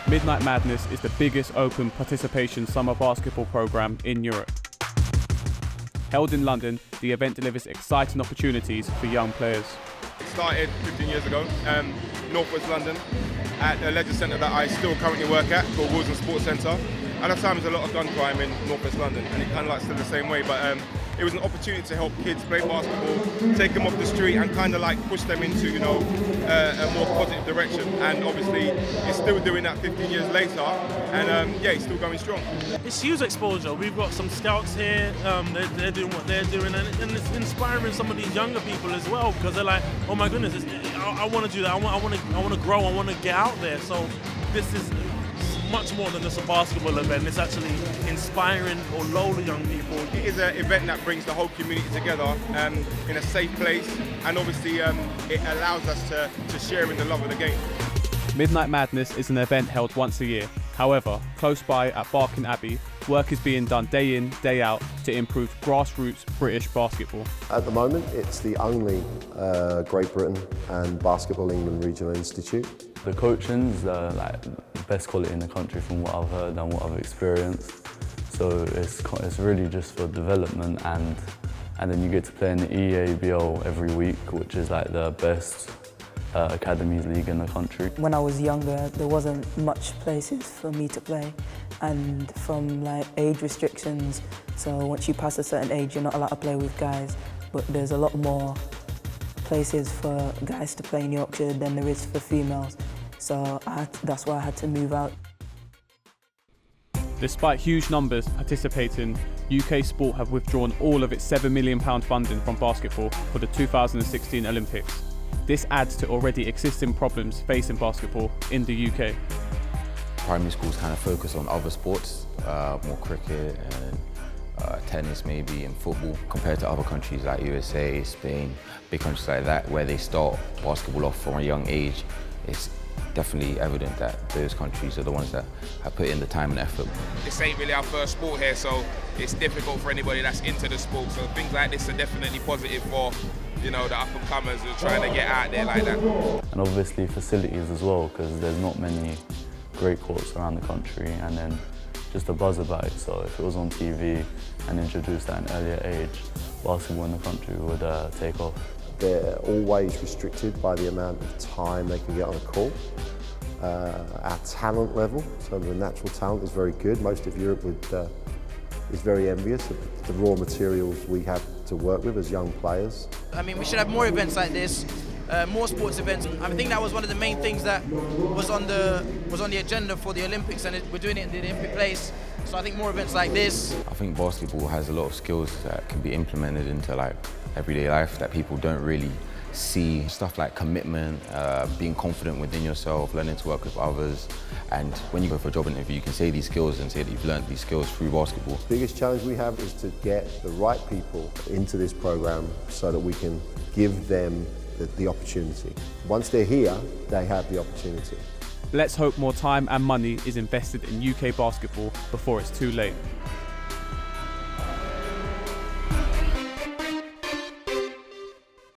Midnight Madness is the biggest open participation summer basketball programme in Europe. Held in London, the event delivers exciting opportunities for young players. It started 15 years ago, North West London, at a leisure centre that I still currently work at, called Wilson Sports Centre. At the time, there was a lot of gun crime in North West London, and it kind of like still the same way, but it was an opportunity to help kids play basketball, take them off the street and kind of like push them into, a more positive direction. And obviously, it's still doing that 15 years later, and it's still going strong. It's huge exposure. We've got some scouts here, they're doing what they're doing, and it's inspiring some of these younger people as well, because they're like, oh my goodness, I want to do that, I want to grow, I want to get out there. So this is much more than just a basketball event. It's actually inspiring or lowly young people. It is an event that brings the whole community together in a safe place, and obviously it allows us to share in the love of the game. Midnight Madness is an event held once a year. However, close by at Barking Abbey, work is being done day in, day out to improve grassroots British basketball. At the moment, it's the only Great Britain and Basketball England Regional Institute. The coaching's like the best quality in the country from what I've heard and what I've experienced. So it's really just for development, and then you get to play in the EABL every week, which is like the best academies league in the country. When I was younger, there wasn't much places for me to play, and from like age restrictions, so once you pass a certain age, you're not allowed to play with guys, but there's a lot more places for guys to play in Yorkshire than there is for females. So that's why I had to move out. Despite huge numbers participating, UK sport have withdrawn all of its £7 million funding from basketball for the 2016 Olympics. This adds to already existing problems facing basketball in the UK. Primary schools kind of focus on other sports, more cricket and tennis maybe, and football, compared to other countries like USA, Spain, big countries like that, where they start basketball off from a young age. It's definitely evident that those countries are the ones that have put in the time and effort. This ain't really our first sport here, so it's difficult for anybody that's into the sport. So things like this are definitely positive for the up-and-comers who are trying to get out there like that. And obviously facilities as well, because there's not many great courts around the country, and then just a buzz about it. So if it was on TV and introduced at an earlier age, basketball in the country would take off. They're always restricted by the amount of time they can get on a court. Our talent level, so the natural talent is very good. Most of Europe is very envious of the raw materials we have to work with as young players. I mean, we should have more events like this, more sports events. I think that was one of the main things that was on the agenda for the Olympics, and we're doing it in the Olympic place. So I think more events like this. I think basketball has a lot of skills that can be implemented into like everyday life that people don't really see. Stuff like commitment, being confident within yourself, learning to work with others. And when you go for a job interview, you can say these skills and say that you've learned these skills through basketball. The biggest challenge we have is to get the right people into this program so that we can give them the opportunity. Once they're here, they have the opportunity. Let's hope more time and money is invested in UK basketball before it's too late.